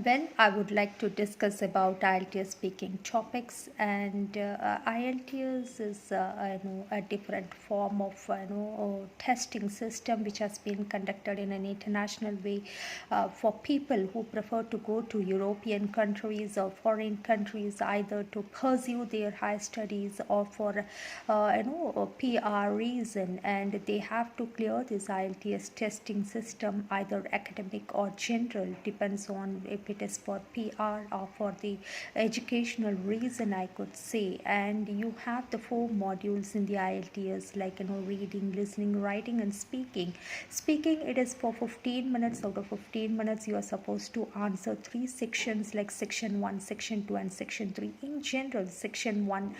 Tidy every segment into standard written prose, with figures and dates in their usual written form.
Well, I would like to discuss about IELTS speaking topics, and IELTS is a different form of testing system which has been conducted in an international way for people who prefer to go to European countries or foreign countries, either to pursue their high studies or for a PR reason, and they have to clear this IELTS testing system, either academic or general, depends on if it is for PR or for the educational reason, I could say. And you have the four modules in the IELTS, like reading, listening, writing, and speaking. Speaking, it is for 15 minutes. Out of 15 minutes, you are supposed to answer three sections, like section 1, section 2, and section 3. In general, section 1,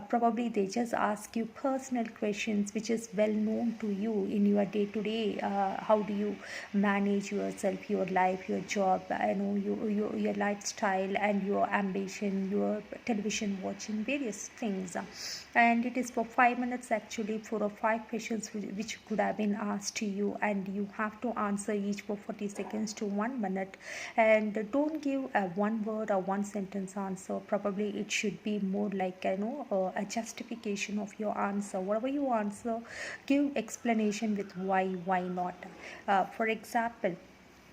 probably they just ask you personal questions which is well known to you in your day to day. How do you manage yourself, your life, your job, your lifestyle, and your ambition, your television watching, various things. And it is for 5 minutes, actually, 4 or 5 questions which could have been asked to you, and you have to answer each for 40 seconds to 1 minute. And don't give a one word or one sentence answer. Probably it should be more like a justification of your answer. Whatever you answer, give explanation with why not. For example,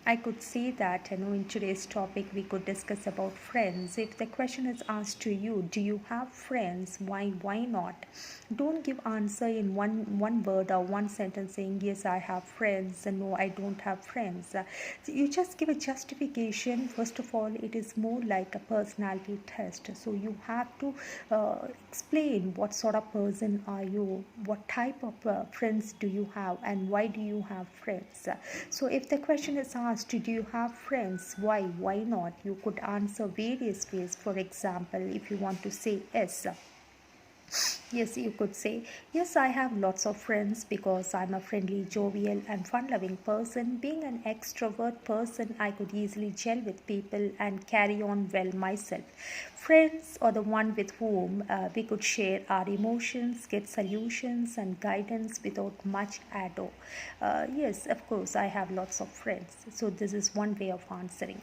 I could say that in today's topic we could discuss about friends. If the question is asked to you, do you have friends? Why not? Don't give answer in one word or one sentence saying yes I have friends and no I don't have friends. You just give a justification. First of all, it is more like a personality test. So you have to explain what sort of person are you, what type of friends do you have, and why do you have friends. So if the question is asked, do you have friends? Why not? You could answer various ways. For example, if you want to say yes, yes, you could say, yes, I have lots of friends because I'm a friendly, jovial, and fun loving person. Being an extrovert person, I could easily gel with people and carry on well myself. Friends are the one with whom we could share our emotions, get solutions, and guidance without much ado. Yes, of course, I have lots of friends. So, this is one way of answering.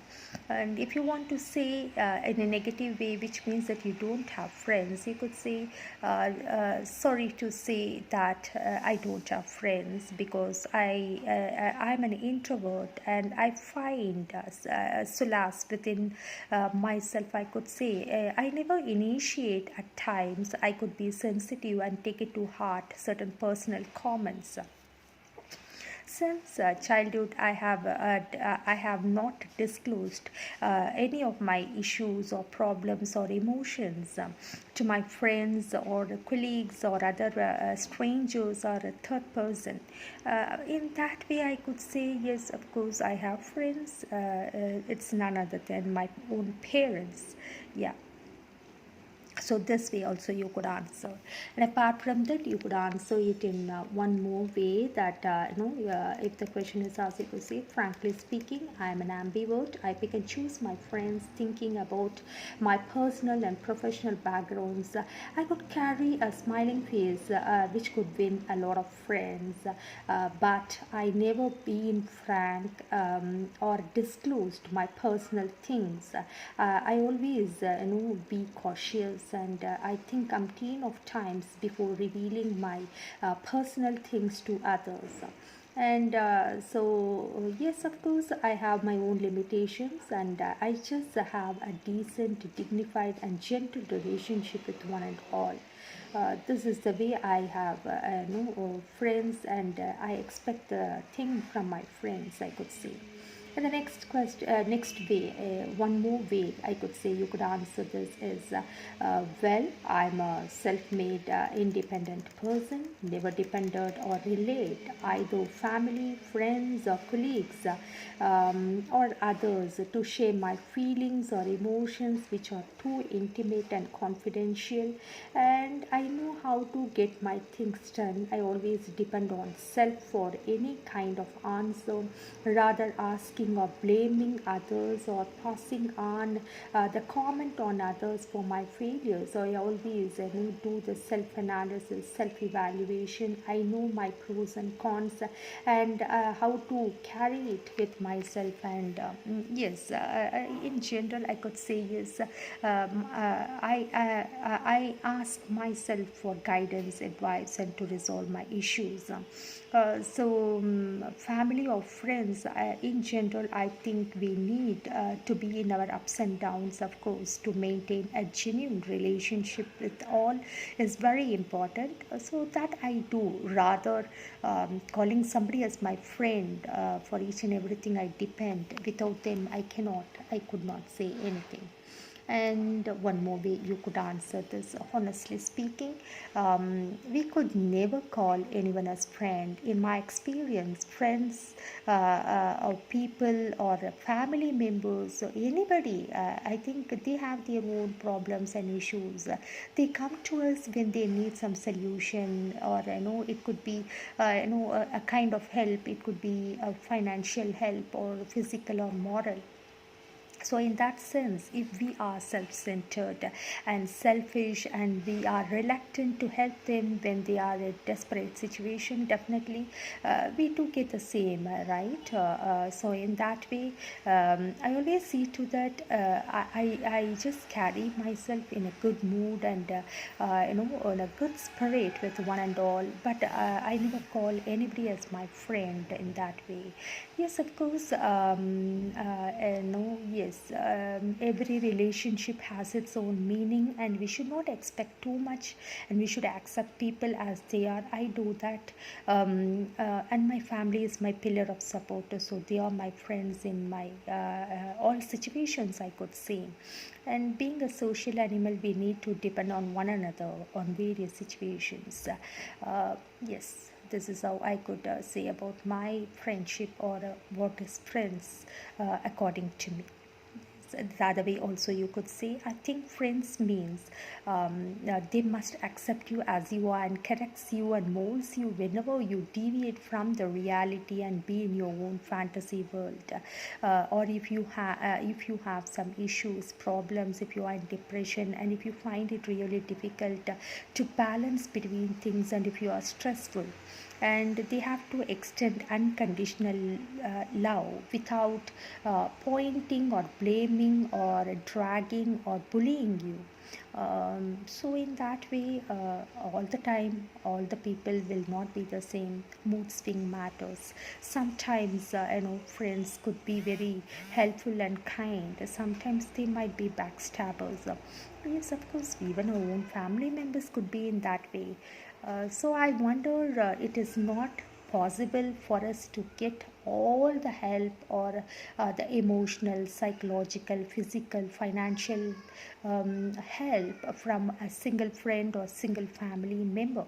And if you want to say in a negative way, which means that you don't have friends, you could say, sorry to say that I don't have friends because I'm an introvert and I find solace within myself. I could say I never initiate. At times I could be sensitive and take it to heart certain personal comments. Since childhood, I have not disclosed any of my issues or problems or emotions to my friends or colleagues or other strangers or a third person. In that way, I could say yes. Of course, I have friends. It's none other than my own parents. Yeah. So this way also you could answer. And apart from that, you could answer it in one more way, that if the question is asked, you could say, frankly speaking, I am an ambivert. I pick and choose my friends thinking about my personal and professional backgrounds. I could carry a smiling face which could win a lot of friends, but I never been frank or disclosed my personal things. I always be cautious, and I think umpteen of times before revealing my personal things to others. And yes, of course, I have my own limitations, and I just have a decent, dignified, and gentle relationship with one and all. This is the way I have friends, and I expect the thing from my friends, I could say. And the next question, next way, one more way I could say you could answer this is, well, I'm a self-made, independent person, never depended or relate either family, friends, or colleagues, or others to share my feelings or emotions which are too intimate and confidential. And I know how to get my things done. I always depend on self for any kind of answer, rather asking pointing or blaming others or passing on the comment on others for my failures. I always do the self-analysis, self-evaluation. I know my pros and cons and how to carry it with myself. And yes, in general, I could say yes. I ask myself for guidance, advice, and to resolve my issues. Family or friends, in general, I think we need to be in our ups and downs, of course, to maintain a genuine relationship with all is very important. So that I do, rather calling somebody as my friend for each and everything I depend. Without them, I could not say anything. And one more way you could answer this, honestly speaking, we could never call anyone as friend. In my experience, friends or people or family members or anybody, I think they have their own problems and issues. They come to us when they need some solution, or it could be a kind of help. It could be a financial help or physical or moral. So in that sense, if we are self-centered and selfish and we are reluctant to help them when they are in a desperate situation, definitely we do get the same, right? So in that way, I always see to that I just carry myself in a good mood and in a good spirit with one and all, but I never call anybody as my friend in that way. Yes, of course. No, yes. Every relationship has its own meaning, and we should not expect too much, and we should accept people as they are. I do that, and my family is my pillar of support, so they are my friends in my all situations, I could say. And being a social animal, we need to depend on one another on various situations. Yes, this is how I could say about my friendship, or what is friends according to me. The other way also you could say, I think friends means they must accept you as you are and corrects you and molds you whenever you deviate from the reality and be in your own fantasy world. Or if you have some issues, problems, if you are in depression, and if you find it really difficult to balance between things, and if you are stressful, and they have to extend unconditional love without pointing or blaming or dragging or bullying you. So in that way, all the time, all the people will not be the same. Mood swing matters. Sometimes friends could be very helpful and kind. Sometimes they might be backstabbers. Yes, of course, even our own family members could be in that way. So I wonder, it is not possible for us to get all the help, or the emotional, psychological, physical, financial help from a single friend or single family member.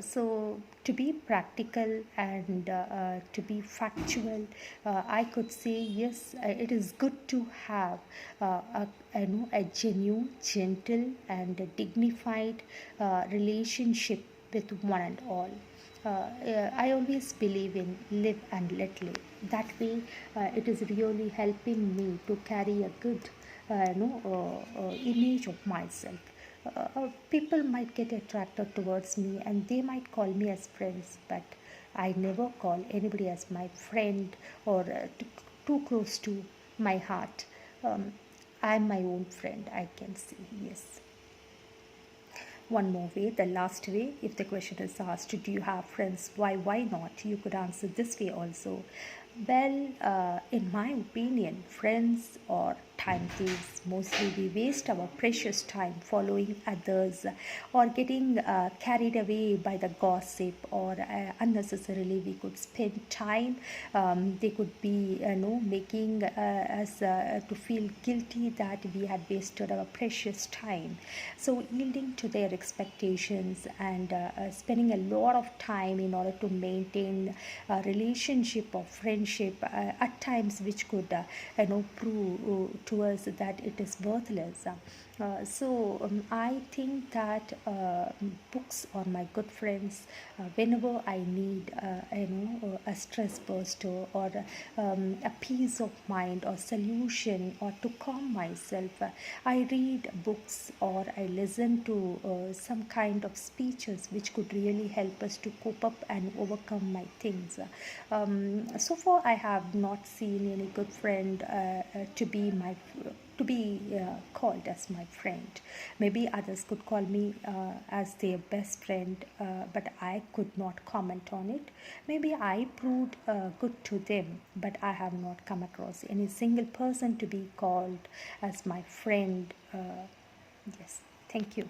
So to be practical and to be factual, I could say yes, it is good to have a genuine, gentle, and a dignified relationship with one and all. I always believe in live and let live. That way, it is really helping me to carry a good image of myself. People might get attracted towards me and they might call me as friends, but I never call anybody as my friend, or too close to my heart. I'm my own friend, I can say, yes. One more way, the last way, if the question is asked, do you have friends? Why not? You could answer this way also. Well, in my opinion, friends or time thieves. Mostly we waste our precious time following others, or getting carried away by the gossip, or unnecessarily we could spend time. They could be making us to feel guilty that we had wasted our precious time. So yielding to their expectations and spending a lot of time in order to maintain a relationship or friendship friendship at times which could prove to us that it is worthless. I think that books are my good friends whenever I need a stress buster or a peace of mind or solution or to calm myself. I read books or I listen to some kind of speeches which could really help us to cope up and overcome my things. So far, I have not seen any good friend to be called as my friend. Maybe others could call me as their best friend, but I could not comment on it. Maybe I proved good to them, but I have not come across any single person to be called as my friend. Yes, thank you.